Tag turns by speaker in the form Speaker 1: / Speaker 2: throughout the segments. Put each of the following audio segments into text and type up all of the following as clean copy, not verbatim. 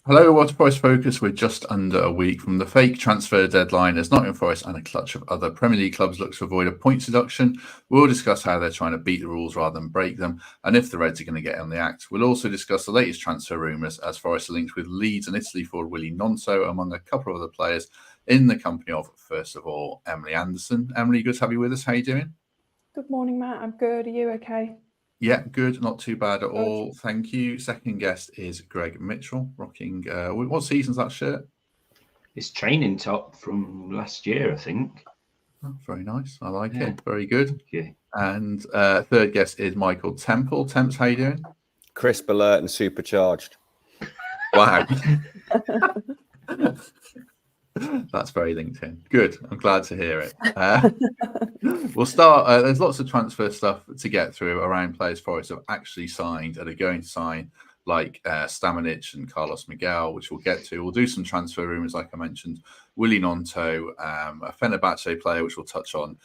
Speaker 1: Hello, Water Forest Focus. We're just under a week from the fake transfer deadline as Nottingham Forest and a clutch of other Premier League clubs look to avoid a points deduction. We'll discuss how they're trying to beat the rules rather than break them, and if the Reds are going to get on the act. We'll also discuss the latest transfer rumours as Forest are linked with Leeds and Italy for Wilfried Gnonto, among a couple of other players in the company of, first of all, Emily Anderson. Emily, good to have you with us. How are you doing?
Speaker 2: Good morning, Matt. I'm good. Are you okay?
Speaker 1: Yeah, good. Not too bad at all. Thank you. Second guest is Greg Mitchell, rocking. What season's that shirt?
Speaker 3: It's training top from last year, I think.
Speaker 1: Oh, very nice. I like it. Very good.
Speaker 3: Yeah.
Speaker 1: And third guest is Michael Temple. Temps, how you doing?
Speaker 4: Crisp, alert, and supercharged.
Speaker 1: Wow. That's very LinkedIn. Good. I'm glad to hear it. We'll start. There's lots of transfer stuff to get through around players Forest have actually signed and are going to sign, like Stamenic and Carlos Miguel, which we'll get to. We'll do some transfer rumours, like I mentioned. Wilfried Gnonto, a Fenberbahce player, which we'll touch on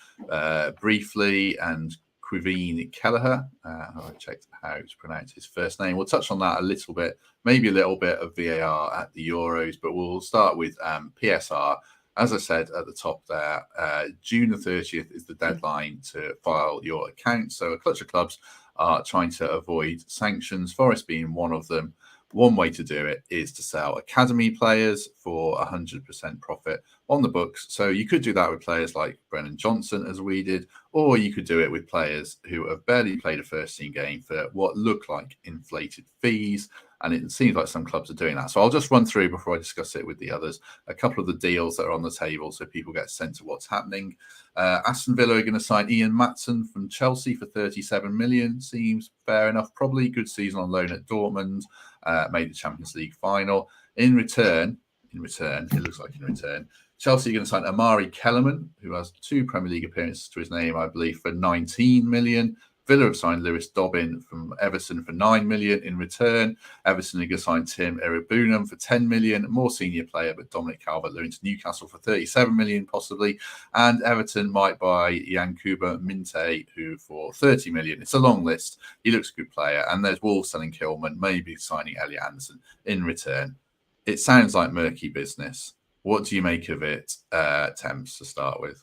Speaker 1: briefly, and Caoimhín Kelleher. I checked how to pronounce his first name. We'll touch on that a little bit, maybe a little bit of VAR at the Euros, but we'll start with PSR. As I said at the top there, June the 30th is the deadline to file your account. So a clutch of clubs are trying to avoid sanctions, Forest being one of them. One way to do it is to sell academy players for 100% profit on the books. So you could do that with players like Brennan Johnson, as we did, or you could do it with players who have barely played a first-team game for what look like inflated fees. And it seems like some clubs are doing that. So I'll just run through, before I discuss it with the others, a couple of the deals that are on the table so people get a sense of what's happening. Aston Villa are going to sign Ian Maatsen from Chelsea for 37 million. Seems fair enough. Probably good season on loan at Dortmund. Made the Champions League final. In return, Chelsea are going to sign Lamare Bogarde, who has 2 Premier League appearances to his name, I believe, for 19 million. Villa have signed Lewis Dobbin from Everton for 9 million. In return, Everton are going to sign Tim Eribunam for 10 million. More senior player, but Dominic Calvert-Lewin to Newcastle for 37 million, possibly. And Everton might buy Yankuba Minte, who for 30 million. It's a long list. He looks a good player. And there's Wolves selling Kilman, maybe signing Elliot Anderson in return. It sounds like murky business. What do you make of it, Temps, to start with?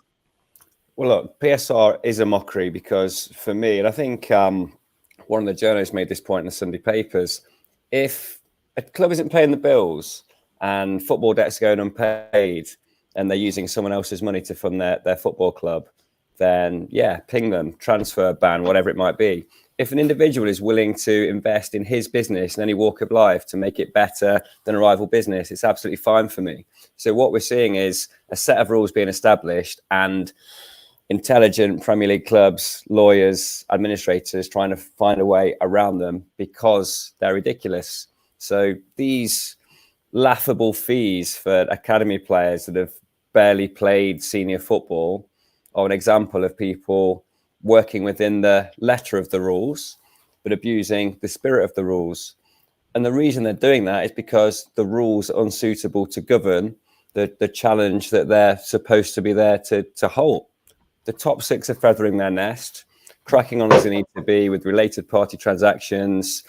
Speaker 4: Well, look, PSR is a mockery because for me, and I think one of the journalists made this point in the Sunday papers, if a club isn't paying the bills and football debts are going unpaid and they're using someone else's money to fund their football club, then yeah, ping them, transfer ban, whatever it might be. If an individual is willing to invest in his business in any walk of life to make it better than a rival business, it's absolutely fine for me. So what we're seeing is a set of rules being established and intelligent Premier League clubs, lawyers, administrators trying to find a way around them because they're ridiculous. So these laughable fees for academy players that have barely played senior football are an example of people working within the letter of the rules, but abusing the spirit of the rules. And the reason they're doing that is because the rules are unsuitable to govern the challenge that they're supposed to be there to hold. The top 6 are feathering their nest, cracking on as they need to be with related party transactions,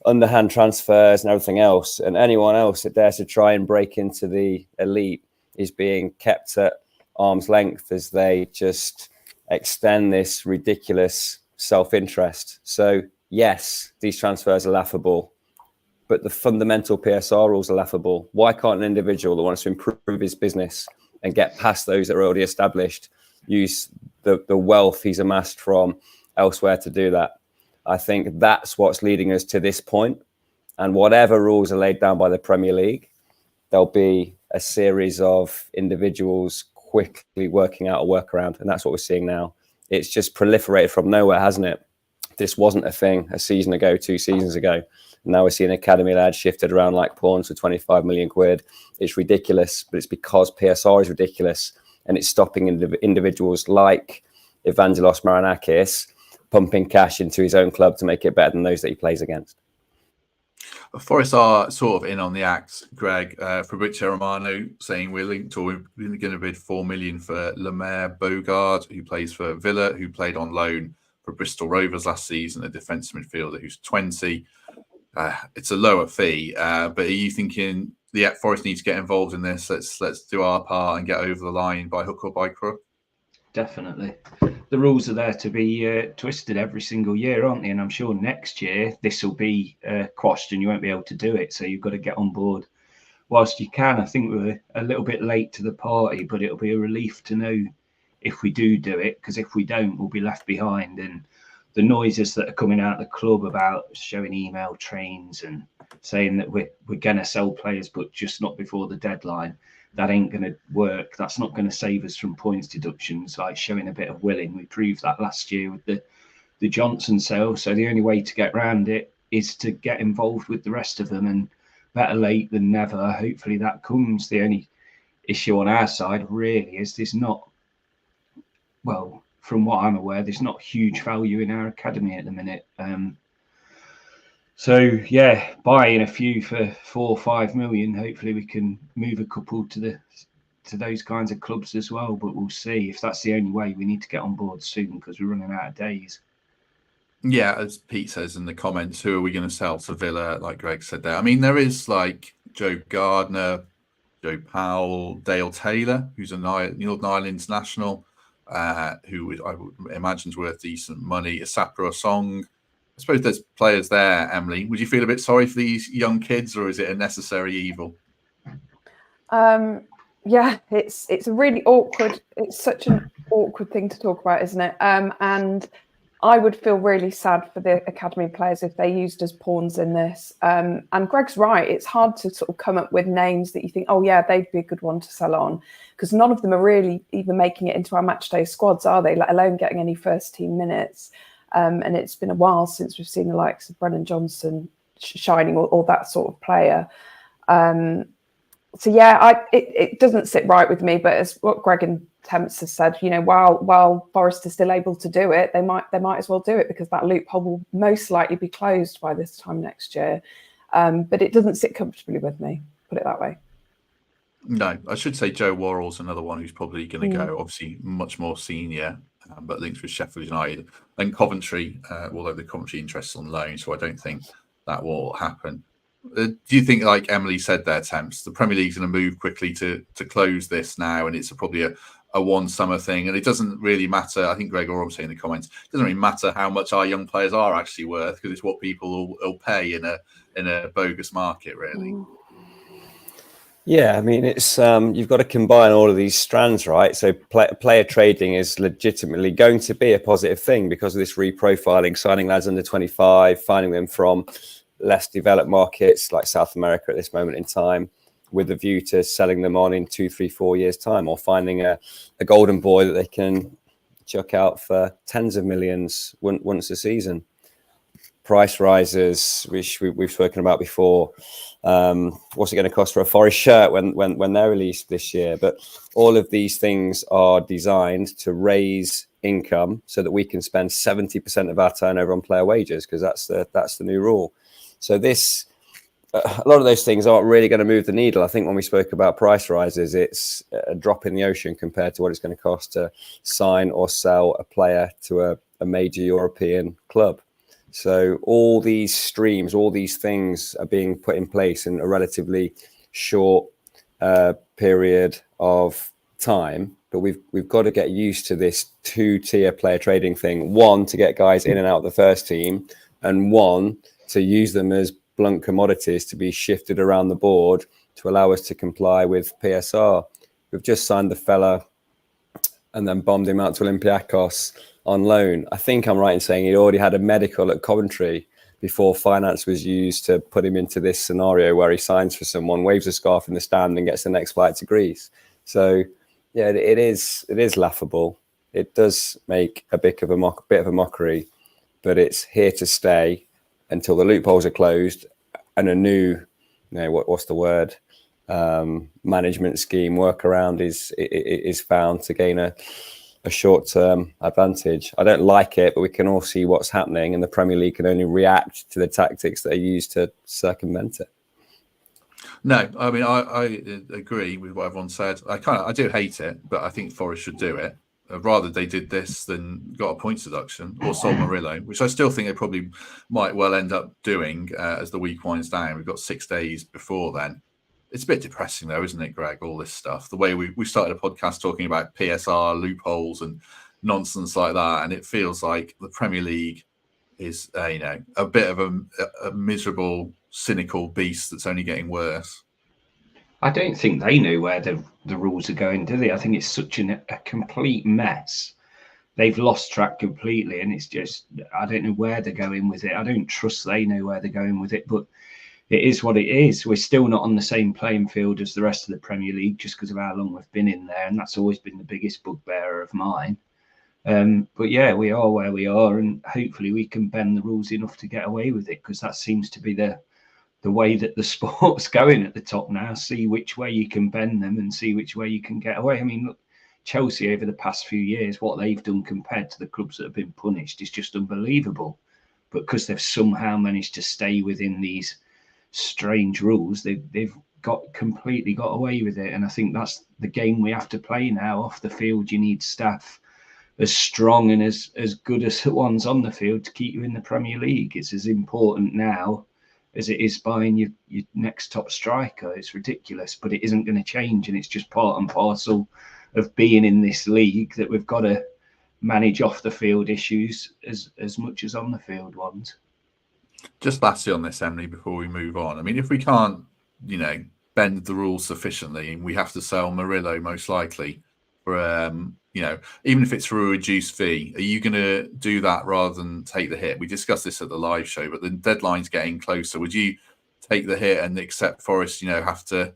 Speaker 4: underhand transfers and everything else. And anyone else that dares to try and break into the elite is being kept at arm's length as they just extend this ridiculous self-interest. So yes, these transfers are laughable, but the fundamental PSR rules are laughable. Why can't an individual that wants to improve his business and get past those that are already established use the wealth he's amassed from elsewhere to do that? I think that's what's leading us to this point. And whatever rules are laid down by the Premier League, there'll be a series of individuals quickly working out a workaround. And that's what we're seeing now. It's just proliferated from nowhere, hasn't it? This wasn't a thing a season ago, 2 seasons ago. And now we're seeing academy lads shifted around like pawns for 25 million quid. It's ridiculous, but it's because PSR is ridiculous. And it's stopping individuals like Evangelos Marinakis pumping cash into his own club to make it better than those that he plays against.
Speaker 1: Forest are sort of in on the act, Greg. Fabrizio Romano saying we're linked, or we're going to bid 4 million for Lamare Bogarde, who plays for Villa, who played on loan for Bristol Rovers last season, a defensive midfielder who's 20. it's a lower fee. But are you thinking the Forest need to get involved in this? Let's do our part and get over the line by hook or by crook.
Speaker 3: Definitely. The rules are there to be twisted every single year, aren't they? And I'm sure next year this will be quashed and you won't be able to do it. So you've got to get on board whilst you can. I think we're a little bit late to the party, but it'll be a relief to know if we do it, because if we don't, we'll be left behind. And the noises that are coming out of the club about showing email trains and saying that we're going to sell players, but just not before the deadline, that ain't going to work. That's not going to save us from points deductions, like showing a bit of willing. We proved that last year with the Johnson sale. So the only way to get around it is to get involved with the rest of them, and better late than never. Hopefully that comes. The only issue on our side really is there's not, well, from what I'm aware, there's not huge value in our academy at the minute. So yeah, buying a few for 4 or 5 million, hopefully we can move a couple to those kinds of clubs as well. But we'll see. If that's the only way, we need to get on board soon because we're running out of days.
Speaker 1: Yeah, as Pete says in the comments, who are we going to sell to Villa? Like Greg said there. I mean, there is like Joe Gardner, Joe Powell, Dale Taylor, who's a Northern Ireland international, who I would imagine is worth decent money. Asapra Song. I suppose there's players there, Emily. Would you feel a bit sorry for these young kids, or is it a necessary evil?
Speaker 2: Yeah, it's a really awkward. It's such an awkward thing to talk about, isn't it? And I would feel really sad for the academy players if they used as pawns in this. And Greg's right. It's hard to sort of come up with names that you think, oh yeah, they'd be a good one to sell on, because none of them are really even making it into our matchday squads, are they? Let alone getting any first team minutes. And it's been a while since we've seen the likes of Brennan Johnson shining or that sort of player. So yeah, it doesn't sit right with me. But as what Greg and Temps has said, you know, while Forest is still able to do it, they might as well do it, because that loophole will most likely be closed by this time next year. But it doesn't sit comfortably with me, put it that way.
Speaker 1: No, I should say Joe Worrell's another one who's probably going to go, obviously much more senior, but links with Sheffield United and Coventry, although the Coventry interests on loan, so I don't think that will happen. Do you think, like Emily said there, Temps, the Premier League's going to move quickly to close this now, and it's probably a one summer thing, and it doesn't really matter? I think Greg Orme saying in the comments, it doesn't really matter how much our young players are actually worth, because it's what people will pay in a bogus market, really.
Speaker 4: Yeah, I mean, it's you've got to combine all of these strands, right? So player trading is legitimately going to be a positive thing because of this reprofiling, signing lads under 25, finding them from less developed markets like South America at this moment in time, with a view to selling them on in 2, 3, 4 years' time, or finding a golden boy that they can chuck out for tens of millions once a season. Price rises, which we've spoken about before. What's it going to cost for a Forest shirt when they're released this year? But all of these things are designed to raise income so that we can spend 70% of our turnover on player wages, because that's the new rule. So a lot of those things aren't really going to move the needle. I think when we spoke about price rises, it's a drop in the ocean compared to what it's going to cost to sign or sell a player to a major European club. So all these streams, all these things are being put in place in a relatively short period of time. But we've got to get used to this 2-tier player trading thing. One, to get guys in and out of the first team, and one, to use them as blunt commodities to be shifted around the board to allow us to comply with PSR. We've just signed the fella and then bombed him out to Olympiacos on loan. I think I'm right in saying he'd already had a medical at Coventry before finance was used to put him into this scenario where he signs for someone, waves a scarf in the stand and gets the next flight to Greece. So yeah, it is laughable. It does make a bit of a mockery, but it's here to stay until the loopholes are closed and a new, what's the word? Management scheme workaround is found to gain a short-term advantage. I don't like it, but we can all see what's happening, and the Premier League can only react to the tactics that are used to circumvent it.
Speaker 1: No, I mean, I agree with what everyone said. I do hate it, but I think Forest should do it. rather they did this than got a points deduction or sold Murillo, which I still think they probably might well end up doing as the week winds down. We've got 6 days before then. It's a bit depressing though, isn't it, Greg, all this stuff? The way we started a podcast talking about PSR loopholes and nonsense like that, and it feels like the Premier League is a bit of a miserable, cynical beast that's only getting worse.
Speaker 3: I don't think they know where the rules are going, do they? I think it's such a complete mess. They've lost track completely, and it's just, I don't know where they're going with it. I don't trust they know where they're going with it, but it is what it is. We're still not on the same playing field as the rest of the Premier League just because of how long we've been in there, and that's always been the biggest bugbearer of mine. But yeah, we are where we are, and hopefully we can bend the rules enough to get away with it, because that seems to be the way that the sport's going at the top now. See which way you can bend them and see which way you can get away. I mean, look, Chelsea over the past few years, what they've done compared to the clubs that have been punished is just unbelievable. But because they've somehow managed to stay within these strange rules, they've completely got away with it. And I think that's the game we have to play now. Off the field, you need staff as strong and as good as the ones on the field to keep you in the Premier League. It's as important now as it is buying your next top striker. It's ridiculous, but it isn't going to change, and it's just part and parcel of being in this league that we've got to manage off the field issues as much as on the field ones.
Speaker 1: Just lastly on this, Emily, before we move on, I mean, if we can't, bend the rules sufficiently, and we have to sell Murillo most likely for, even if it's for a reduced fee, are you going to do that rather than take the hit? We discussed this at the live show, but the deadline's getting closer. Would you take the hit and accept Forest, have to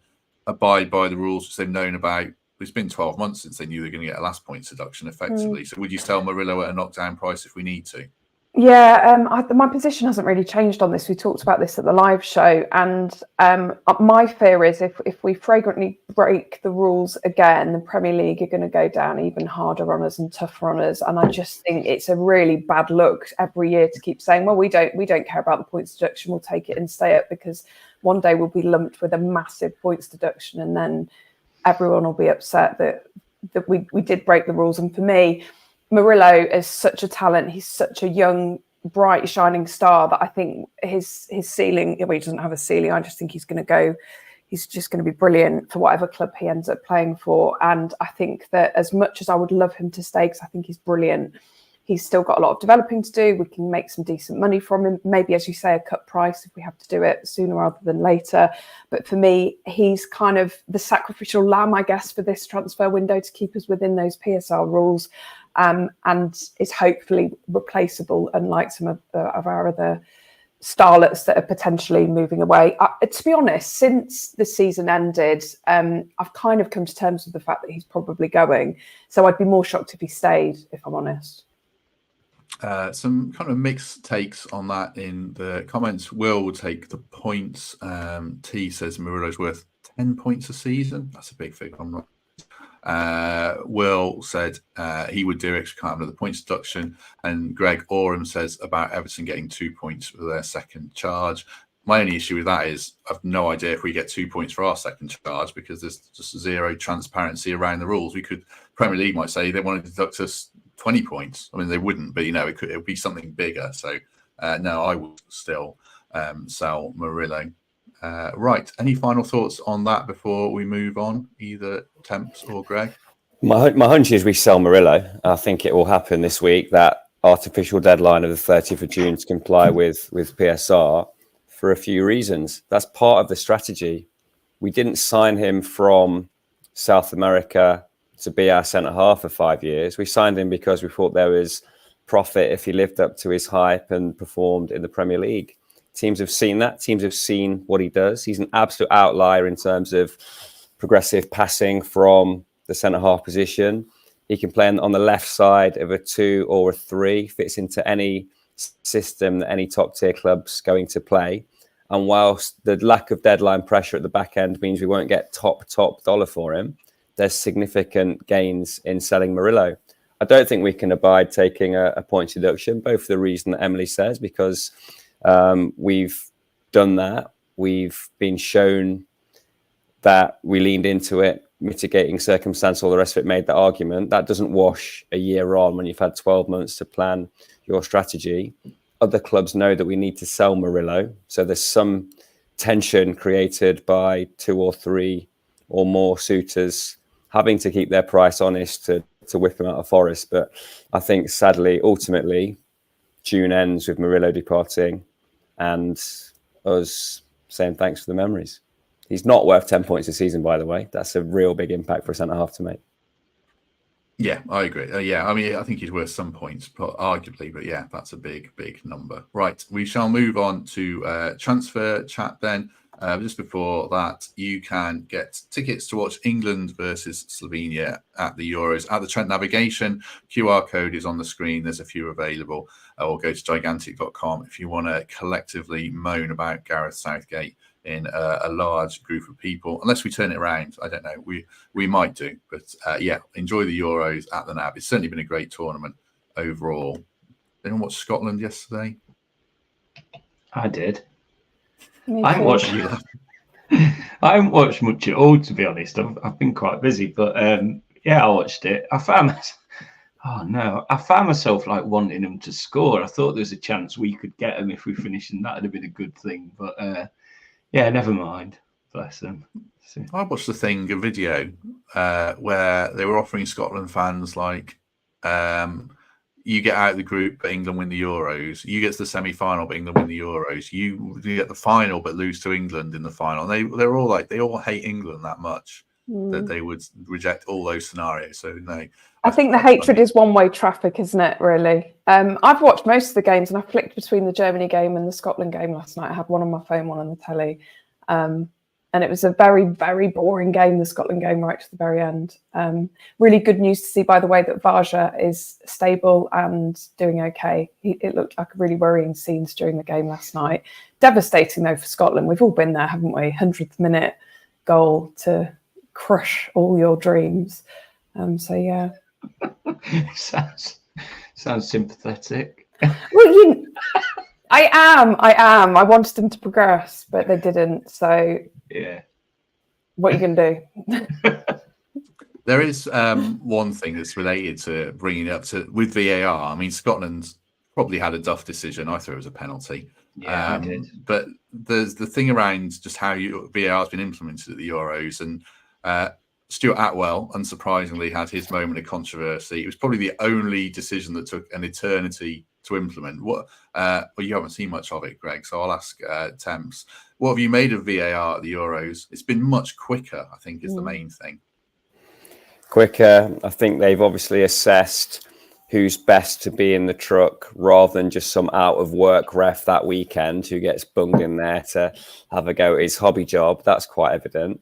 Speaker 1: abide by the rules which they've known about? It's been 12 months since they knew they were going to get a last points deduction effectively. So would you sell Murillo at a knockdown price if we need to?
Speaker 2: Yeah, my position hasn't really changed on this. We talked about this at the live show, and my fear is if we flagrantly break the rules again, the Premier League are going to go down even harder on us and tougher on us. And I just think it's a really bad look every year to keep saying, well, we don't care about the points deduction, we'll take it and stay up, because one day we'll be lumped with a massive points deduction, and then everyone will be upset that we did break the rules. And for me, Murillo is such a talent. He's such a young, bright, shining star that I think his ceiling, well, he doesn't have a ceiling. I just think he's just going to be brilliant for whatever club he ends up playing for. And I think that as much as I would love him to stay, because I think he's brilliant, he's still got a lot of developing to do. We can make some decent money from him. Maybe, as you say, a cut price if we have to do it sooner rather than later. But for me, he's kind of the sacrificial lamb, I guess, for this transfer window to keep us within those PSR rules. And is hopefully replaceable, unlike some of our other starlets that are potentially moving away. To be honest, since the season ended, I've kind of come to terms with the fact that he's probably going. So I'd be more shocked if he stayed, if I'm honest.
Speaker 1: Some kind of mixed takes on that in the comments. Will take the points. T says Murillo's worth 10 points a season. That's a big figure. I'm not. Will said he would do it because we can't have another points deduction. And Greg Oram says about Everton getting 2 points for their second charge. My only issue with that is I've no idea if we get 2 points for our second charge, because there's just zero transparency around the rules. Premier League might say they want to deduct us 20 points. I mean, they wouldn't, but it would be something bigger. So no, I would still sell Murillo. Right. Any final thoughts on that before we move on, either Temps or Greg?
Speaker 4: My hunch is we sell Murillo. I think it will happen this week, that artificial deadline of the 30th of June to comply with PSR, for a few reasons. That's part of the strategy. We didn't sign him from South America to be our centre-half for 5 years. We signed him because we thought there was profit if he lived up to his hype and performed in the Premier League. Teams have seen that. Teams have seen what he does. He's an absolute outlier in terms of progressive passing from the centre-half position. He can play on the left side of a 2 or a 3, fits into any system that any top-tier club's going to play. And whilst the lack of deadline pressure at the back end means we won't get top dollar for him, there's significant gains in selling Murillo. I don't think we can abide taking a points deduction, both for the reason that Emily says, because we've done that. We've been shown that we leaned into it mitigating circumstance, all the rest of it, made that argument. That doesn't wash a year on when you've had 12 months to plan your strategy. Other clubs know that we need to sell Murillo. So there's some tension created by 2 or 3 or more suitors having to keep their price honest to whip him out of Forest. But I think, sadly, ultimately, June ends with Murillo departing and us saying thanks for the memories. He's not worth 10 points a season, by the way. That's a real big impact for a centre-half to make.
Speaker 1: Yeah, I agree. Yeah, I mean, I think he's worth some points, but arguably. But yeah, that's a big, big number. Right, we shall move on to transfer chat then. Just before that, you can get tickets to watch England versus Slovenia at the Euros at the Trent Navigation. QR code is on the screen. There's a few available. Or go to gigantic.com if you want to collectively moan about Gareth Southgate in a large group of people. Unless we turn it around, I don't know. We might do. But yeah, enjoy the Euros at the Nav. It's certainly been a great tournament overall. Anyone watch Scotland yesterday?
Speaker 3: I did.
Speaker 2: I
Speaker 3: haven't watched much at all, to be honest. I've been quite busy, but yeah, I watched it. I found myself like wanting them to score. I thought there was a chance we could get them if we finished, and that'd have been a good thing. But yeah, never mind. Bless them. So.
Speaker 1: I watched a video where they were offering Scotland fans like, you get out of the group, but England win the Euros. You get to the semi-final, but England win the Euros. You get the final, but lose to England in the final. They're all like, they all hate England that much that they would reject all those scenarios. So no,
Speaker 2: I think the hatred is one-way traffic, isn't it? Really. I've watched most of the games, and I flicked between the Germany game and the Scotland game last night. I had one on my phone, one on the telly. And it was a very, very boring game, the Scotland game, right to the very end. Really good news to see, by the way, that Varga is stable and doing okay. It looked like really worrying scenes during the game last night. Devastating, though, for Scotland. We've all been there, haven't we? 100th minute goal to crush all your dreams. So, yeah.
Speaker 3: Sounds sympathetic.
Speaker 2: Well, I am. I wanted them to progress, but they didn't. So,
Speaker 3: yeah.
Speaker 2: What are you going to do?
Speaker 1: There is one thing that's related to bringing it up with VAR. I mean, Scotland probably had a duff decision. I thought it was a penalty.
Speaker 3: Yeah, I did.
Speaker 1: But there's the thing around just how VAR has been implemented at the Euros, and Stuart Atwell, unsurprisingly, had his moment of controversy. It was probably the only decision that took an eternity to implement. Well, you haven't seen much of it, Greg, so I'll ask Temps. What have you made of VAR at the Euros? It's been much quicker, I think, is the main thing.
Speaker 4: Quicker. I think they've obviously assessed who's best to be in the truck rather than just some out-of-work ref that weekend who gets bunged in there to have a go at his hobby job. That's quite evident.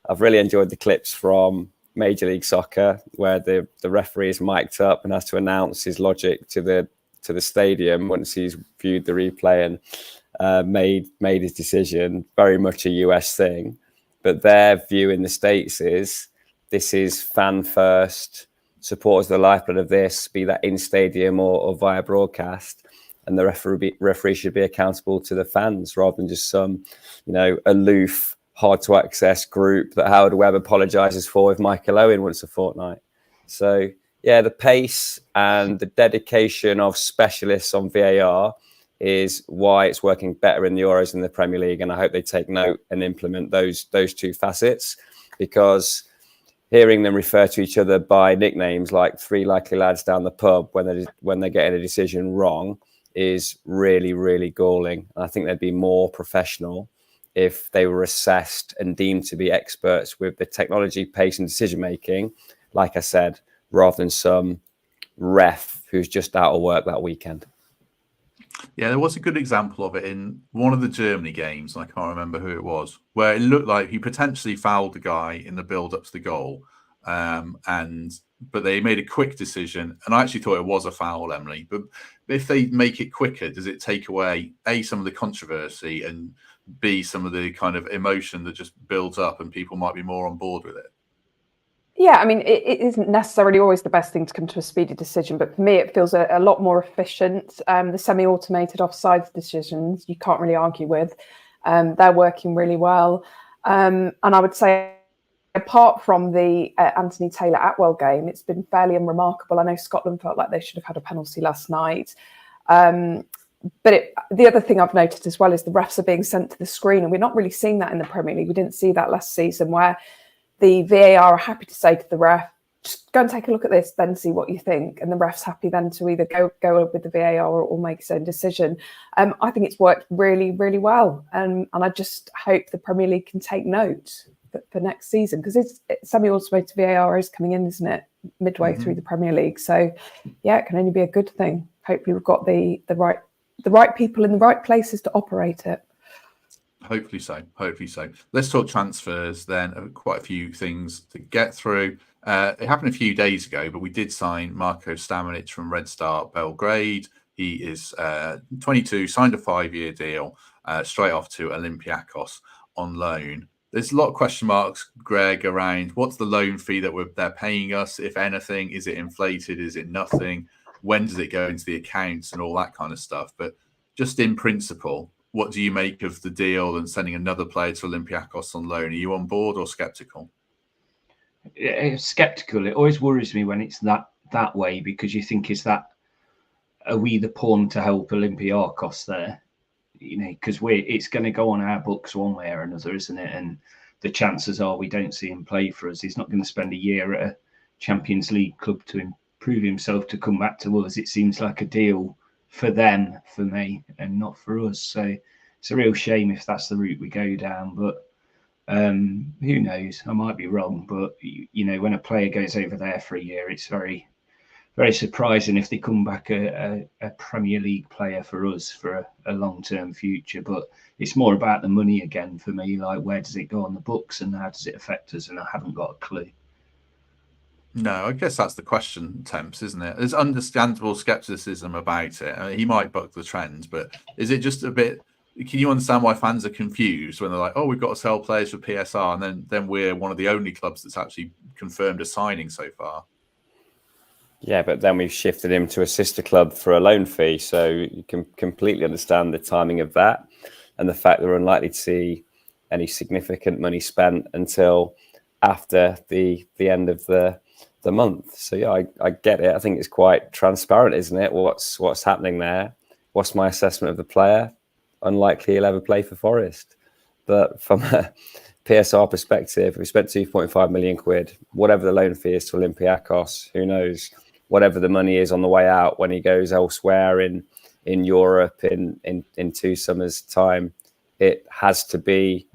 Speaker 4: I've really enjoyed the clips from Major League Soccer where the referee is mic'd up and has to announce his logic to the stadium once he's viewed the replay and made his decision. Very much a US thing, but their view in the States is this is fan first, supporters the lifeblood of this, be that in stadium or via broadcast, and the referee should be accountable to the fans rather than just some aloof, hard to access group that Howard Webb apologises for with Michael Owen once a fortnight. So yeah, the pace and the dedication of specialists on VAR is why it's working better in the Euros than the Premier League. And I hope they take note and implement those two facets, because hearing them refer to each other by nicknames like three likely lads down the pub when they're getting a decision wrong is really, really galling. And I think they'd be more professional if they were assessed and deemed to be experts with the technology, pace and decision-making, like I said, rather than some ref who's just out of work that weekend.
Speaker 1: Yeah, there was a good example of it in one of the Germany games, and I can't remember who it was, where it looked like he potentially fouled the guy in the build-up to the goal, but they made a quick decision, and I actually thought it was a foul, Emily. But if they make it quicker, does it take away, A, some of the controversy, and B, some of the kind of emotion that just builds up and people might be more on board with it?
Speaker 2: Yeah, I mean, it isn't necessarily always the best thing to come to a speedy decision, but for me, it feels a lot more efficient. The semi-automated offside decisions, you can't really argue with. They're working really well. And I would say apart from the Anthony Taylor-Atwell game, it's been fairly unremarkable. I know Scotland felt like they should have had a penalty last night. But the other thing I've noticed as well is the refs are being sent to the screen, and we're not really seeing that in the Premier League. We didn't see that last season, where the VAR are happy to say to the ref, just go and take a look at this, then see what you think. And the ref's happy then to either go with the VAR or make his own decision. I think it's worked really, really well. And I just hope the Premier League can take note for next season, because it's semi-automated VAR is coming in, isn't it, midway through the Premier League? So, yeah, it can only be a good thing. Hopefully we've got the right people in the right places to operate it.
Speaker 1: Hopefully so. Let's talk transfers then. Quite a few things to get through. It happened a few days ago, but we did sign Marko Stamenic from Red Star Belgrade. He is 22, signed a 5-year deal straight off to Olympiacos on loan. There's a lot of question marks, Greg, around what's the loan fee that they're paying us, if anything. Is it inflated? Is it nothing? When does it go into the accounts and all that kind of stuff? But just in principle, what do you make of the deal and sending another player to Olympiacos on loan? Are you on board or sceptical?
Speaker 3: Sceptical. It always worries me when it's that way, because you think, are we the pawn to help Olympiacos there? You know, because it's going to go on our books one way or another, isn't it? And the chances are we don't see him play for us. He's not going to spend a year at a Champions League club to improve himself to come back to us. It seems like a deal for them, for me, and not for us. So it's a real shame if that's the route we go down. But who knows? I might be wrong. But, you know, when a player goes over there for a year, it's very, very surprising if they come back a Premier League player for us for a long-term future. But it's more about the money again for me. Like, where does it go on the books and how does it affect us? And I haven't got a clue.
Speaker 1: No, I guess that's the question, Temps, isn't it? There's understandable scepticism about it. I mean, he might buck the trend, but is it just a bit... Can you understand why fans are confused when they're like, oh, we've got to sell players for PSR, and then we're one of the only clubs that's actually confirmed a signing so far?
Speaker 4: Yeah, but then we've shifted him to a sister club for a loan fee. So you can completely understand the timing of that and the fact that we're unlikely to see any significant money spent until after the end of the month. So, yeah, I get it. I think it's quite transparent, isn't it? What's happening there? What's my assessment of the player? Unlikely he'll ever play for Forest. But from a PSR perspective, we spent 2.5 million quid. Whatever the loan fee is to Olympiacos, who knows? Whatever the money is on the way out when he goes elsewhere in Europe in 2 summers' time, it has to be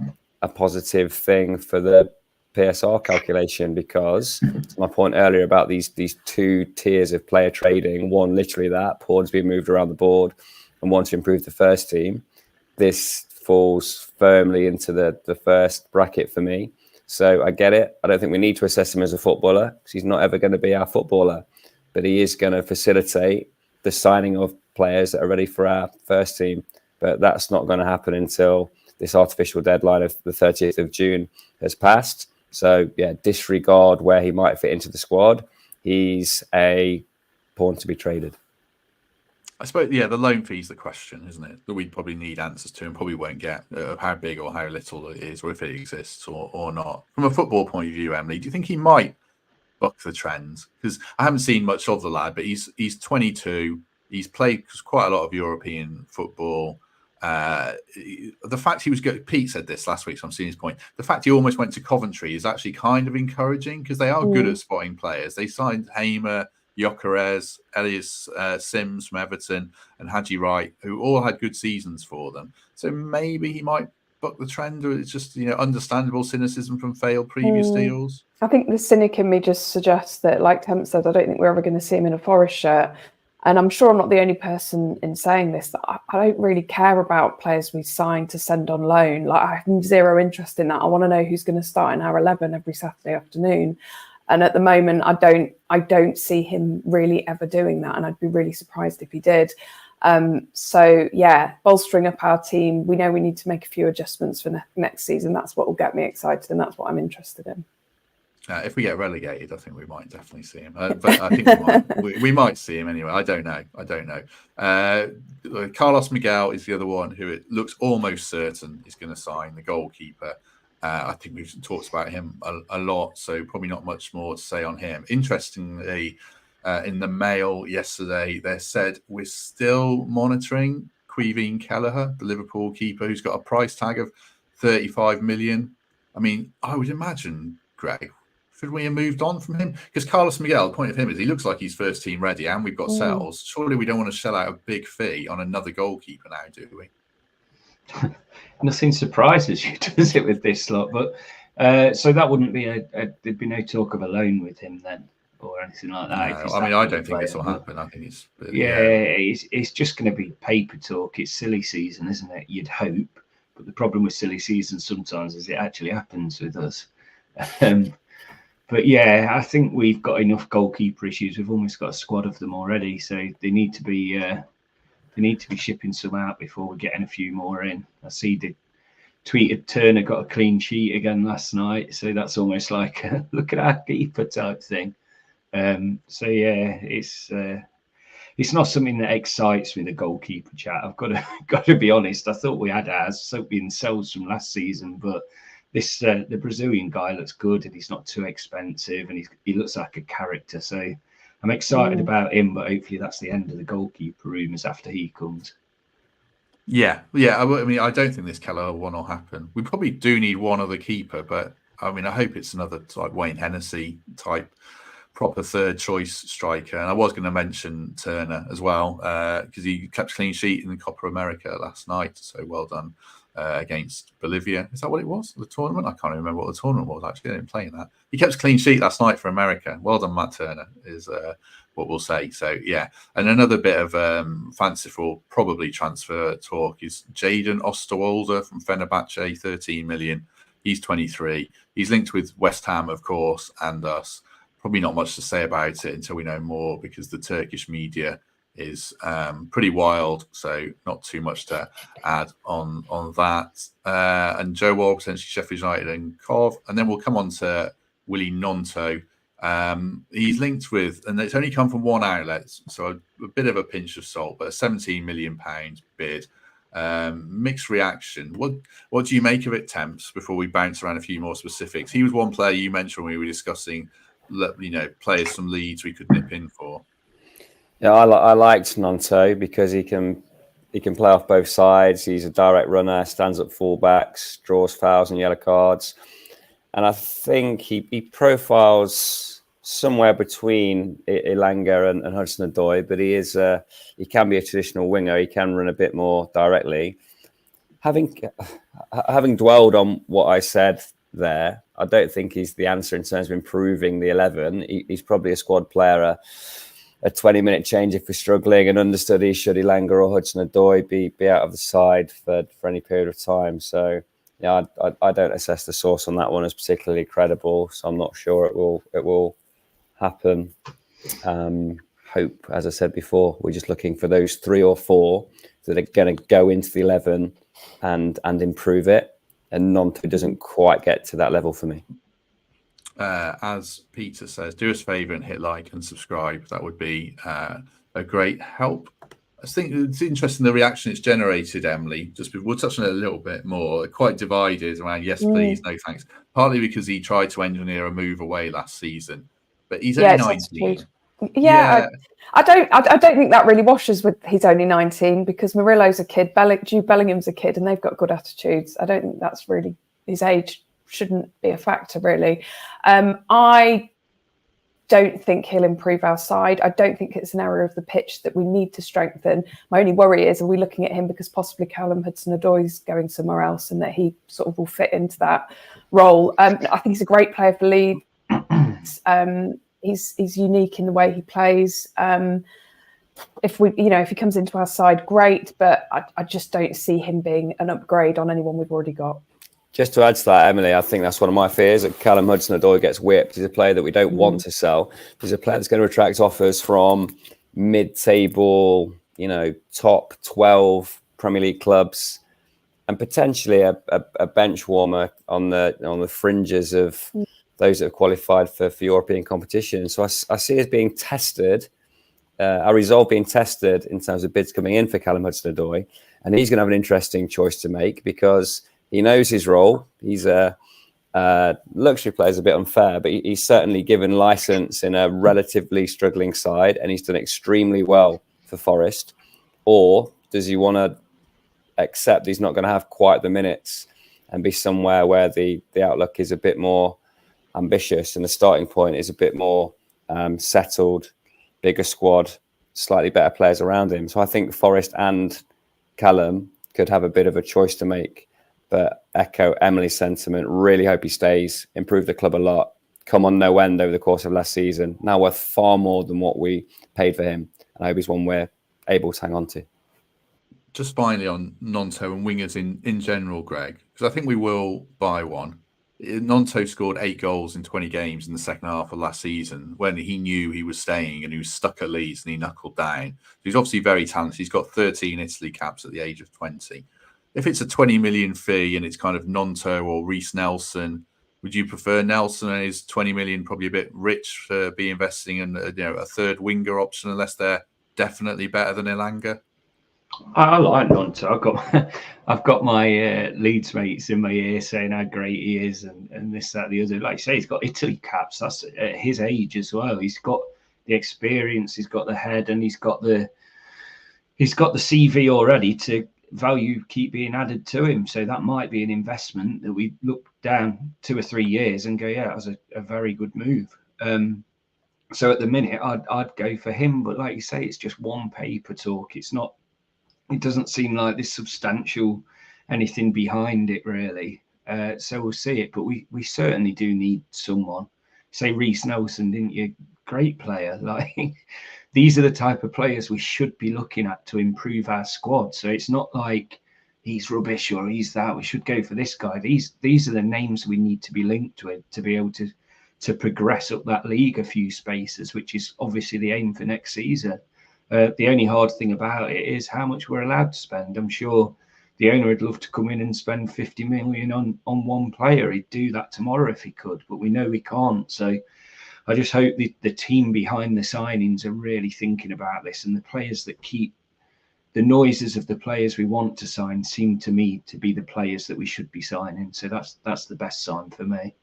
Speaker 4: a positive thing for the PSR calculation, because to my point earlier about these 2 tiers of player trading, one literally that pawns being moved around the board and one to improve the first team. This falls firmly into the first bracket for me. So I get it. I don't think we need to assess him as a footballer, because he's not ever going to be our footballer. But he is going to facilitate the signing of players that are ready for our first team. But that's not going to happen until this artificial deadline of the 30th of June has passed. So, yeah, disregard where he might fit into the squad. He's a pawn to be traded.
Speaker 1: I suppose, yeah, the loan fee is the question, isn't it? That we'd probably need answers to and probably won't get, of how big or how little it is, or if it exists or not. From a football point of view, Emily, do you think he might buck the trends? Because I haven't seen much of the lad, but he's 22. He's played quite a lot of European football. The fact he was good, Pete said this last week, so I'm seeing his point. The fact he almost went to Coventry is actually kind of encouraging, because they are good at spotting players. They signed Hamer, Gyökeres, Elias Sims from Everton, and Haji Wright, who all had good seasons for them. So maybe he might buck the trend, or it's just, you know, understandable cynicism from failed previous deals.
Speaker 2: I think the cynic in me just suggests that, like Temp said, I don't think we're ever going to see him in a Forest shirt. And I'm sure I'm not the only person in saying this, that I don't really care about players we sign to send on loan. Like, I have zero interest in that. I want to know who's going to start in our 11 every Saturday afternoon. And at the moment, I don't see him really ever doing that. And I'd be really surprised if he did. So, yeah, bolstering up our team. We know we need to make a few adjustments for next season. That's what will get me excited, and that's what I'm interested in.
Speaker 1: If we get relegated, I think we might definitely see him. But I think we might see him anyway. I don't know. Carlos Miguel is the other one who it looks almost certain is going to sign, the goalkeeper. I think we've talked about him a lot, so probably not much more to say on him. Interestingly, in the Mail yesterday, they said we're still monitoring Caoimhín Kelleher, the Liverpool keeper, who's got a price tag of 35 million. I mean, I would imagine, Greg, should we have moved on from him? Because Carlos Miguel, the point of him is he looks like he's first team ready, and we've got sales. Surely we don't want to shell out a big fee on another goalkeeper now, do we?
Speaker 3: Nothing surprises you, does it, with this lot? But so that wouldn't be there'd be no talk of a loan with him then, or anything like that.
Speaker 1: No, I mean, I don't think this will happen. I think it's
Speaker 3: it's just going to be paper talk. It's silly season, isn't it? You'd hope, but the problem with silly season sometimes is it actually happens with us. But yeah, I think we've got enough goalkeeper issues. We've almost got a squad of them already, so they need to be shipping some out before we're getting a few more in. I see the tweeted Turner got a clean sheet again last night, so that's almost like a look at our keeper type thing. So yeah, it's not something that excites me, the goalkeeper chat. I've got to be honest. I thought we had ours, soaping cells from last season, but this the Brazilian guy looks good and he's not too expensive and he looks like a character. So I'm excited about him, but hopefully that's the end of the goalkeeper rumours after he comes.
Speaker 1: Yeah. I mean, I don't think this Kelleher one will happen. We probably do need one other keeper, but I mean, I hope it's another like Wayne Hennessy type proper third choice striker. And I was going to mention Turner as well because he kept clean sheet in the Copa America last night. So well done against Bolivia. Is that what it was? The tournament? I can't even remember what the tournament was actually. I didn't play in that. He kept clean sheet last night for America. Well done, Matt Turner, is what we'll say. So yeah. And another bit of fanciful, probably transfer talk is Jayden Ooseterwolde from Fenberbahce, 13 million. He's 23. He's linked with West Ham, of course, and us. Probably not much to say about it until we know more because the Turkish media is pretty wild, so not too much to add on that. And Joe Wall, potentially Sheffield United and Cov. And then we'll come on to Wilfried Gnonto. He's linked with, and it's only come from one outlet, so a bit of a pinch of salt, but a £17 million bid. Mixed reaction. What do you make of it, Temps, before we bounce around a few more specifics? He was one player you mentioned when we were discussing, players from Leeds we could nip in for.
Speaker 4: Yeah, I liked Gnonto because he can play off both sides. He's a direct runner, stands up fullbacks, draws fouls and yellow cards, and I think he profiles somewhere between Elanga and Hudson-Odoi, but he can be a traditional winger. He can run a bit more directly. Having dwelled on what I said there, I don't think he's the answer in terms of improving the 11. He's probably a squad player, a 20-minute change if we're struggling, and understudy should Elanga or Hudson-Odoi be out of the side for any period of time. So yeah, I don't assess the source on that one as particularly credible. So I'm not sure it will happen. Hope, as I said before, we're just looking for those 3 or 4 that are going to go into the 11 and improve it. And Gnonto doesn't quite get to that level for me.
Speaker 1: As Peter says, do us a favour and hit like and subscribe. That would be a great help. I think it's interesting the reaction it's generated, Emily. We'll touch on it a little bit more. Quite divided around yes, please, no thanks. Partly because he tried to engineer a move away last season, but he's only 19.
Speaker 2: Yeah. I don't think that really washes with he's only 19 because Murillo's a kid, Jude Bellingham's a kid, and they've got good attitudes. I don't think that's really his age shouldn't be a factor really. I don't think he'll improve our side. I don't think it's an area of the pitch that we need to strengthen. My only worry is, are we looking at him because possibly Callum Hudson-Odoi's going somewhere else and that he sort of will fit into that role? I think he's a great player for Leeds. He's unique in the way he plays. If he comes into our side, great, but I just don't see him being an upgrade on anyone we've already got.
Speaker 4: Just to add to that, Emily, I think that's one of my fears that Callum Hudson-Odoi gets whipped. He's a player that we don't want to sell. He's a player that's going to attract offers from mid-table, top 12 Premier League clubs, and potentially a bench warmer on the fringes of those that have qualified for European competition. So I see us being tested, our resolve being tested in terms of bids coming in for Callum Hudson-Odoi, and he's going to have an interesting choice to make because he knows his role. He's a luxury player is a bit unfair, but he's certainly given license in a relatively struggling side, and he's done extremely well for Forest. Or does he want to accept he's not going to have quite the minutes and be somewhere where the outlook is a bit more ambitious and the starting point is a bit more settled, bigger squad, slightly better players around him? So I think Forest and Callum could have a bit of a choice to make. But echo Emily's sentiment, really hope he stays, improved the club a lot, come on no end over the course of last season, now worth far more than what we paid for him. And I hope he's one we're able to hang on to.
Speaker 1: Just finally on Gnonto and wingers in general, Greg, because I think we will buy one. Gnonto scored 8 goals in 20 games in the second half of last season when he knew he was staying and he was stuck at Leeds and he knuckled down. He's obviously very talented. He's got 13 Italy caps at the age of 20. If it's a 20 million fee and it's kind of Gnonto or Reece Nelson, would you prefer Nelson and his 20 million probably a bit rich to be investing in a third winger option unless they're definitely better than Elanga?
Speaker 3: I like Gnonto. I've got my Leeds mates in my ear saying how great he is and this, that, the other. Like you say, he's got Italy caps. That's at his age as well. He's got the experience, he's got the head, and he's got the CV already to value keep being added to him. So that might be an investment that we look down 2 or 3 years and go, yeah, that was a very good move. So at the minute, I'd go for him. But like you say, it's just one paper talk. It doesn't seem like there's substantial anything behind it, really. So we'll see it. But we certainly do need someone. Say Reece Nelson, didn't you? Great player. Like, these are the type of players we should be looking at to improve our squad. So it's not like he's rubbish or he's that. We should go for this guy. These are the names we need to be linked with to be able to progress up that league a few spaces, which is obviously the aim for next season. The only hard thing about it is how much we're allowed to spend. I'm sure the owner would love to come in and spend 50 million on one player. He'd do that tomorrow if he could, but we know we can't. So I just hope the team behind the signings are really thinking about this, and the players that keep the noises of the players we want to sign seem to me to be the players that we should be signing. So that's the best sign for me.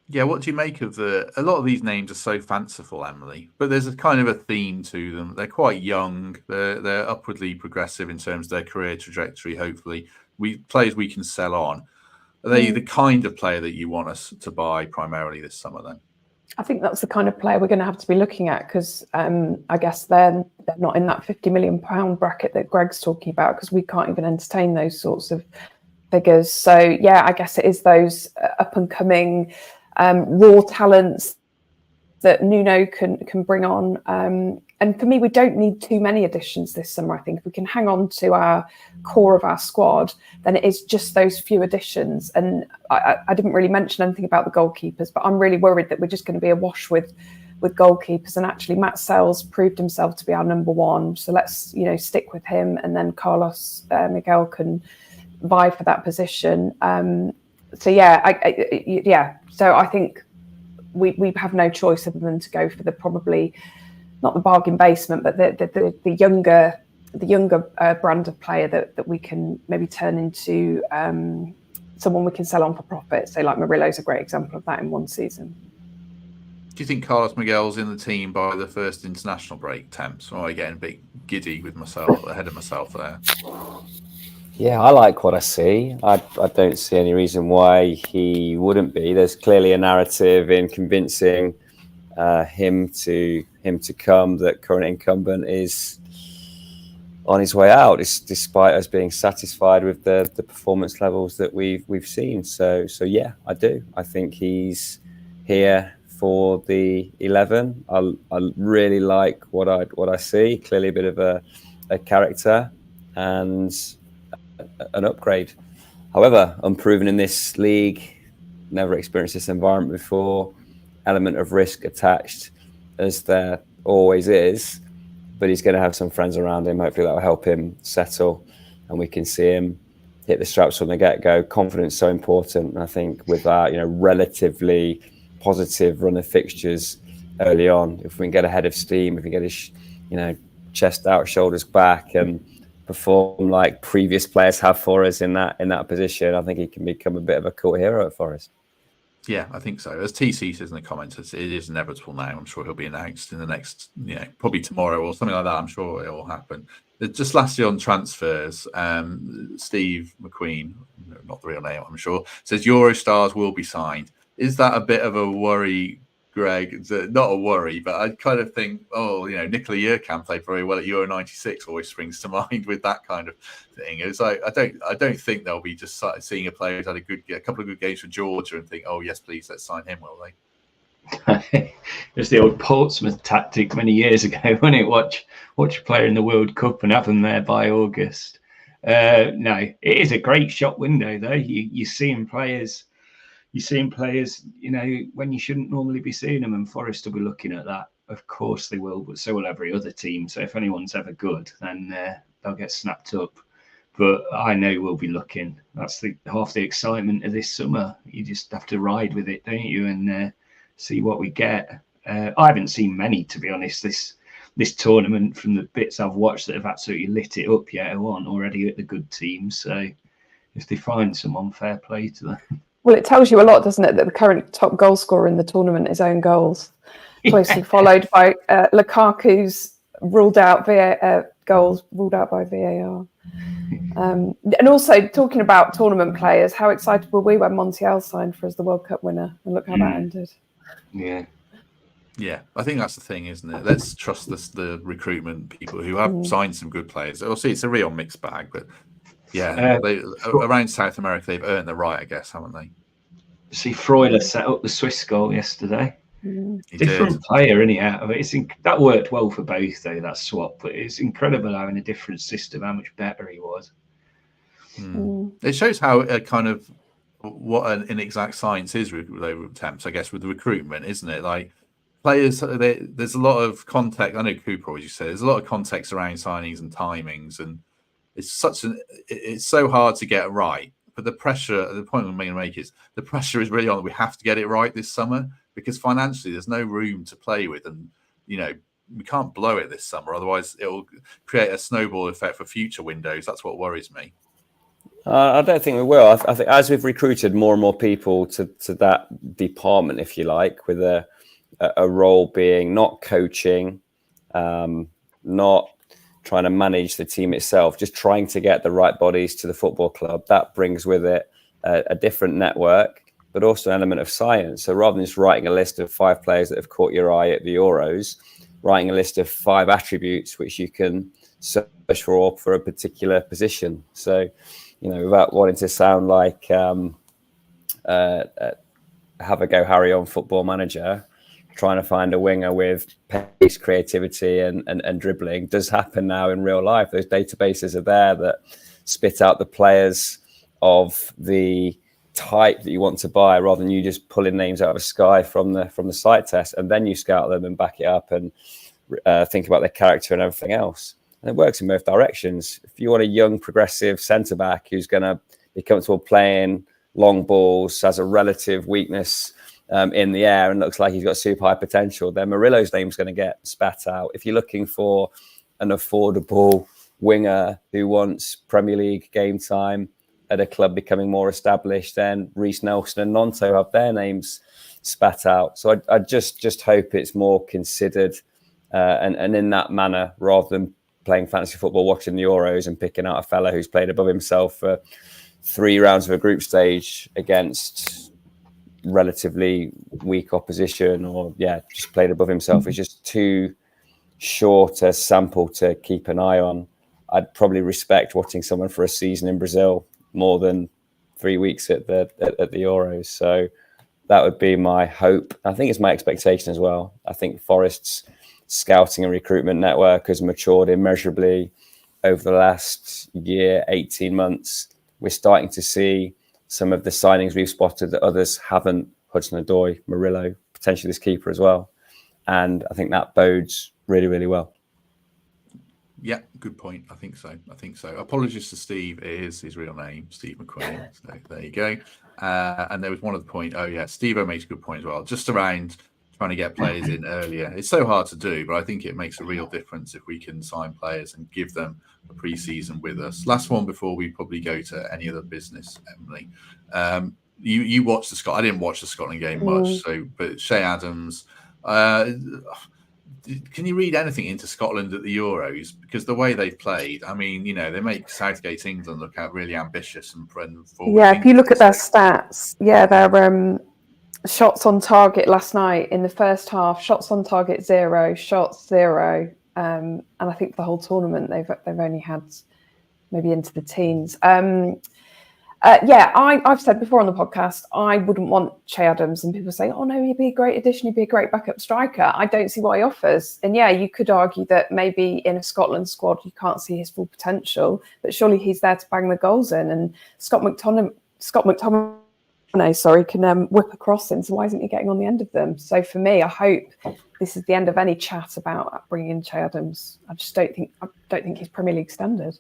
Speaker 1: Yeah, what do you make of a lot of these names are so fanciful, Emily, but there's a kind of a theme to them. They're quite young. They're upwardly progressive in terms of their career trajectory. Hopefully, players we can sell on. Are they the kind of player that you want us to buy primarily this summer then?
Speaker 2: I think that's the kind of player we're going to have to be looking at, because I guess they're not in that £50 million bracket that Greg's talking about, because we can't even entertain those sorts of figures. So yeah, I guess it is those up and coming raw talents that Nuno can bring on. And for me, we don't need too many additions this summer. I think if we can hang on to our core of our squad, then it is just those few additions. And I didn't really mention anything about the goalkeepers, but I'm really worried that we're just going to be awash with goalkeepers. And actually, Matt Sells proved himself to be our number one. So let's stick with him, and then Carlos Miguel can vie for that position. So yeah. So I think we have no choice other than to go for the probably not the bargain basement, but the younger brand of player that we can maybe turn into someone we can sell on for profit. So like Murillo's a great example of that in one season.
Speaker 1: Do you think Carlos Miguel's in the team by the first international break, Temps? Or getting a bit giddy with myself, ahead of myself there?
Speaker 4: Yeah, I like what I see. I don't see any reason why he wouldn't be. There's clearly a narrative in convincing him to come that current incumbent is on his way out, despite us being satisfied with the performance levels that we've seen. So yeah, I do. I think he's here for the 11. I really like what I see. Clearly a bit of a character and an upgrade. However, unproven in this league, never experienced this environment before, element of risk attached as there always is, but he's going to have some friends around him. Hopefully that will help him settle and we can see him hit the straps from the get-go. Confidence is so important. And I think with that, relatively positive run of fixtures early on, if we can get ahead of steam, if we get his, chest out, shoulders back, and perform like previous players have for us in that position, I think he can become a bit of a cult hero at Forest.
Speaker 1: Yeah, I think so. As TC says in the comments, it is inevitable now. I'm sure he'll be announced in the next, probably tomorrow or something like that. I'm sure it will happen. Just lastly on transfers, Steve McQueen, not the real name, I'm sure, says Eurostars will be signed. Is that a bit of a worry, Greg? Not a worry, but I kind of think, Nicola Jurkan played very well at Euro 96 always springs to mind with that kind of thing. It's like I don't think they'll be just seeing a player who's had a couple of good games for Georgia and think, oh yes, please, let's sign him, will they?
Speaker 3: It's the old Portsmouth tactic many years ago, wasn't it? Watch a player in the World Cup and have them there by August. No, it is a great shop window though. You're seeing players. When you shouldn't normally be seeing them, and Forest will be looking at that. Of course they will, but so will every other team. So if anyone's ever good, then they'll get snapped up. But I know we'll be looking. That's half the excitement of this summer. You just have to ride with it, don't you, and see what we get. I haven't seen many, to be honest, this tournament from the bits I've watched that have absolutely lit it up yet. I want already at the good teams. So if they find someone, fair play to them.
Speaker 2: Well, it tells you a lot, doesn't it, that the current top goal scorer in the tournament is own goals, closely followed by Lukaku's goals ruled out by VAR. And also, talking about tournament players, how excited were we when Montiel signed for us the World Cup winner? And look how that ended.
Speaker 1: Yeah, I think that's the thing, isn't it? Let's trust the recruitment people who have signed some good players. Obviously, it's a real mixed bag, but yeah, around South America, they've earned the right, I guess, haven't they?
Speaker 3: See, Freuler set up the Swiss goal yesterday. Different player, anyhow. That worked well for both, though, that swap. But it's incredible how in a different system, how much better he was.
Speaker 1: It shows how what an inexact science is with attempts, I guess, with the recruitment, isn't it? Like players, there's a lot of context. I know Cooper always said there's a lot of context around signings and timings, and it's so hard to get right. But the point I'm going to make is the pressure is really on that we have to get it right this summer because financially there's no room to play with, and we can't blow it this summer. Otherwise, it will create a snowball effect for future windows. That's what worries me.
Speaker 4: I don't think we will. I think as we've recruited more and more people to that department, if you like, with a role being not coaching, not trying to manage the team itself, just trying to get the right bodies to the football club. That brings with it a different network, but also an element of science. So rather than just writing a list of 5 players that have caught your eye at the Euros, writing a list of 5 attributes which you can search for a particular position. So, without wanting to sound like have a go Harry on Football Manager, trying to find a winger with pace, creativity and dribbling does happen now in real life. Those databases are there that spit out the players of the type that you want to buy rather than you just pulling names out of the sky from the site test, and then you scout them and back it up and think about their character and everything else. And it works in both directions. If you want a young, progressive centre-back who's going to be comfortable playing long balls, has a relative weakness in the air and looks like he's got super high potential, then Murillo's name's going to get spat out. If you're looking for an affordable winger who wants Premier League game time at a club becoming more established, then Reece Nelson and Gnonto have their names spat out. So I just hope it's more considered and in that manner rather than playing fantasy football, watching the Euros and picking out a fella who's played above himself for 3 rounds of a group stage against relatively weak opposition, or just played above himself. It's just too short a sample to keep an eye on. I'd probably respect watching someone for a season in Brazil more than 3 weeks at the Euros. So that would be my hope. I think it's my expectation as well. I think Forest's scouting and recruitment network has matured immeasurably over the last year, 18 months. We're starting to see some of the signings we've spotted that others haven't. Hudson-Odoi, Murillo, potentially this keeper as well. And I think that bodes really, really well.
Speaker 1: Yeah, good point. I think so. Apologies to Steve. It is his real name, Steve McQueen. So there you go. And there was one other point. Oh, yeah, Steve-O makes a good point as well. Just around trying to get players in earlier. It's so hard to do, but I think it makes a real difference if we can sign players and give them a pre-season with us. Last one before we probably go to any other business, Emily. You watched the Scotland. I didn't watch the Scotland game much, but Shea Adams. Can you read anything into Scotland at the Euros? Because the way they've played, I mean, they make Southgate's England look out really ambitious and forward.
Speaker 2: Yeah, if you look at their stats, their shots on target last night in the first half, shots on target 0, shots 0, and I think the whole tournament they've only had maybe into the teens. I've said before on the podcast, I wouldn't want Che Adams, and people say, oh no, he'd be a great addition, he'd be a great backup striker. I don't see what he offers. And you could argue that maybe in a Scotland squad you can't see his full potential, but surely he's there to bang the goals in. And Scott McTominay can whip a cross in, so why isn't he getting on the end of them? So for me, I hope this is the end of any chat about bringing in Che Adams. I just don't think he's Premier League standard.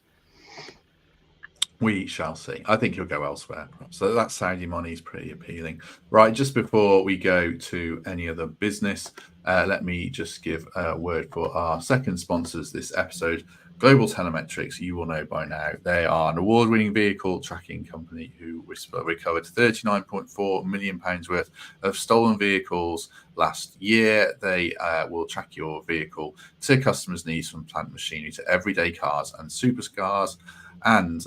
Speaker 1: We shall see. I think he'll go elsewhere. So that Saudi money is pretty appealing. Right, just before we go to any other business, let me just give a word for our second sponsors this episode. Global Telemetrics, you will know by now. They are an award-winning vehicle tracking company who recovered £39.4 million worth of stolen vehicles last year. They will track your vehicle to customers' needs, from plant machinery to everyday cars and supercars. And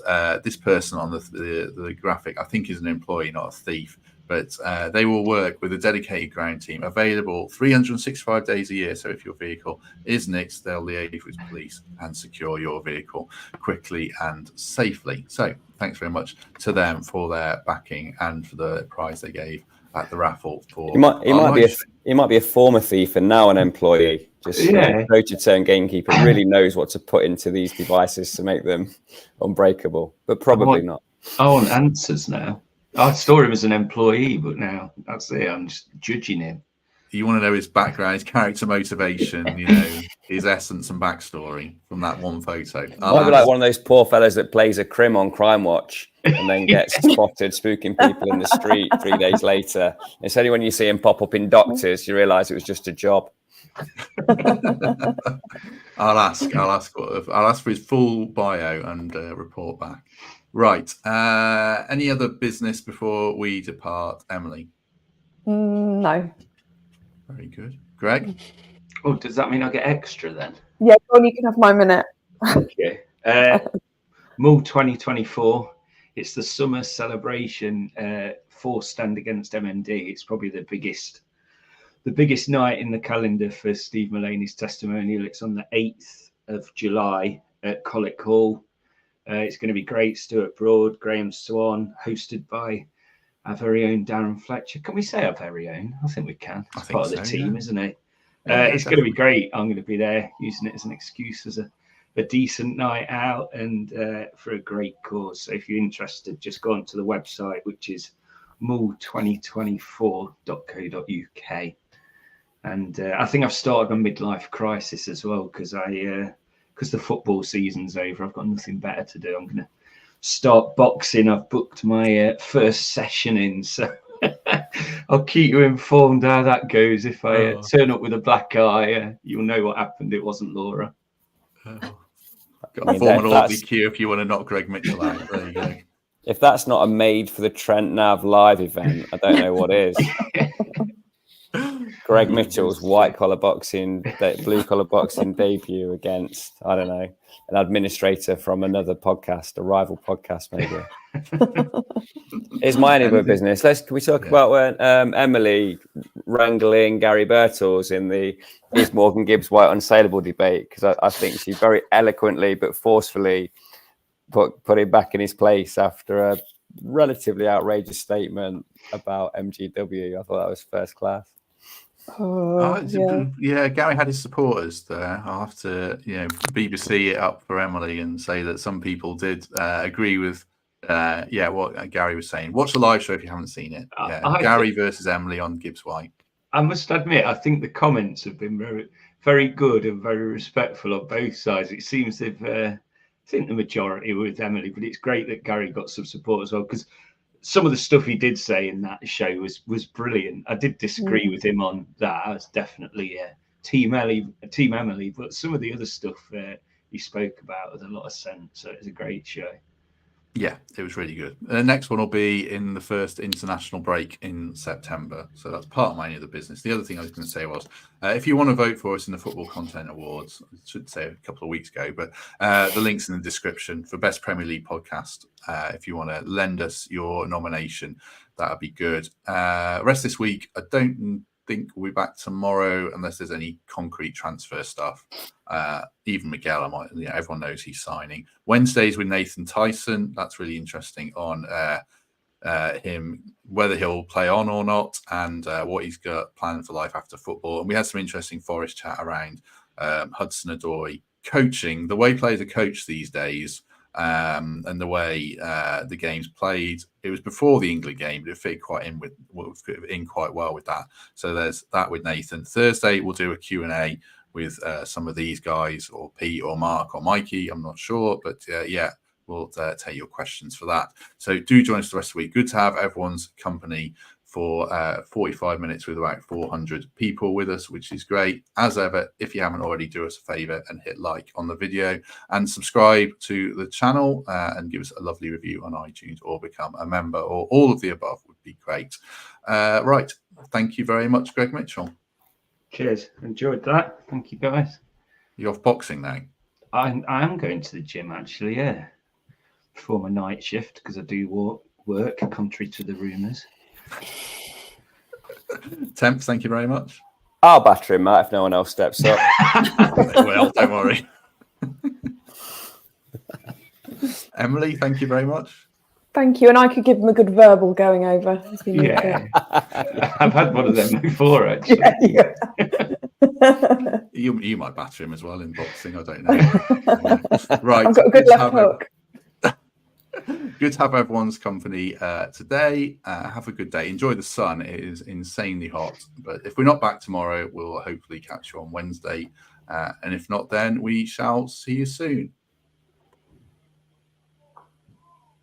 Speaker 1: this person on the graphic, I think, is an employee, not a thief. But they will work with a dedicated ground team available 365 days a year. So if your vehicle is nicked, they'll liaise with police and secure your vehicle quickly and safely. So thanks very much to them for their backing and for the prize they gave at the raffle.
Speaker 4: He might be a former thief and now an employee. Just go-to-turn gamekeeper really knows what to put into these devices to make them unbreakable, but probably not.
Speaker 3: I want answers now. I saw him as an employee, but now that's it. I'm just judging him.
Speaker 1: You want to know his background, his character motivation, his essence and backstory from that one photo.
Speaker 4: Might be like one of those poor fellas that plays a crim on Crime Watch and then gets spotted spooking people in the street 3 days later. It's only when you see him pop up in Doctors you realise it was just a job.
Speaker 1: I'll ask for his full bio and report back. Right. Any other business before we depart, Emily?
Speaker 2: No.
Speaker 1: Very good. Greg?
Speaker 3: Oh, does that mean I get extra then?
Speaker 2: Yeah, well, you can have my minute.
Speaker 3: Okay. Mull 2024. It's the summer celebration for Stand Against MND. It's probably the biggest night in the calendar for Steve Mulaney's testimonial. It's on the 8th of July at Collick Hall. It's going to be great. Stuart Broad, Graham Swan, hosted by our very own Darren Fletcher. Can we say our very own? I think we can. It's part of the team, isn't it? It's going to be great. I'm going to be there using it as an excuse as a decent night out and for a great cause. So if you're interested, just go onto the website, which is mull2024.co.uk. And I think I've started my midlife crisis as well because the football season's over. I've got nothing better to do. I'm going to start boxing. I've booked my first session in, so I'll keep you informed how that goes. If I turn up with a black eye, you'll know what happened. It wasn't Laura.
Speaker 1: Got to form an orderly queue if you want to knock Greg Mitchell out. There you go.
Speaker 4: If that's not a made for the Trent Nav live event, I don't know what is. Greg Mitchell's blue collar boxing debut against, I don't know, an administrator from another podcast, a rival podcast, maybe. Here's my other business. Can we talk about when Emily wrangling Gary Birtles in the is Morgan Gibbs White unsaleable debate? Because I think she very eloquently but forcefully put him back in his place after a relatively outrageous statement about MGW. I thought that was first class.
Speaker 1: Gary had his supporters there. I'll have to, BBC it up for Emily and say that some people did agree with, what Gary was saying. Watch the live show if you haven't seen it. Gary versus Emily on Gibbs White.
Speaker 3: I must admit, I think the comments have been very, very good and very respectful on both sides. It seems they've, I think the majority were with Emily, but it's great that Gary got some support as well because some of the stuff he did say in that show was brilliant. I did disagree with him on that. I was definitely Team Emily, but some of the other stuff he spoke about had a lot of sense. So it was a great show.
Speaker 1: Yeah, it was really good. The next one will be in the first international break in September. So that's part of my other business. The other thing I was going to say was, if you want to vote for us in the Football Content Awards, I should say a couple of weeks ago, but the link's in the description for Best Premier League Podcast. If you want to lend us your nomination, that would be good. Rest this week, I don't think we'll be back tomorrow unless there's any concrete transfer stuff. Even Miguel, everyone knows he's signing. Wednesdays with Nathan Tyson. That's really interesting on him, whether he'll play on or not, and what he's got planned for life after football. And we had some interesting Forest chat around Hudson-Odoi coaching, the way players are coached these days, and the way the game's played. It was before the England game, but it fit quite well with that. So there's that with Nathan. Thursday we'll do a Q&A with some of these guys, or Pete or Mark or Mikey, I'm not sure, but we'll take your questions for that. So do join us the rest of the week. Good to have everyone's company for 45 minutes with about 400 people with us, which is great. As ever, if you haven't already, do us a favor and hit like on the video and subscribe to the channel and give us a lovely review on iTunes or become a member, or all of the above would be great. Right. Thank you very much, Greg Mitchell.
Speaker 3: Cheers. Enjoyed that. Thank you, guys.
Speaker 1: You're off boxing now?
Speaker 3: I am going to the gym, actually, yeah. Before my night shift, because I do work, contrary to the rumours.
Speaker 1: Temps, thank you very much.
Speaker 4: I'll batter him, Matt, if no one else steps up.
Speaker 1: Well, don't worry. Emily, thank you very much.
Speaker 2: Thank you. And I could give them a good verbal going over.
Speaker 3: Yeah. I've had one of them before, actually.
Speaker 2: Yeah.
Speaker 1: You might batter him as well in boxing. I don't know. Right.
Speaker 2: I've got a good left hook.
Speaker 1: Good to have everyone's company today. Have a good day. Enjoy the sun. It is insanely hot. But if we're not back tomorrow, we'll hopefully catch you on Wednesday. And if not, then we shall see you soon.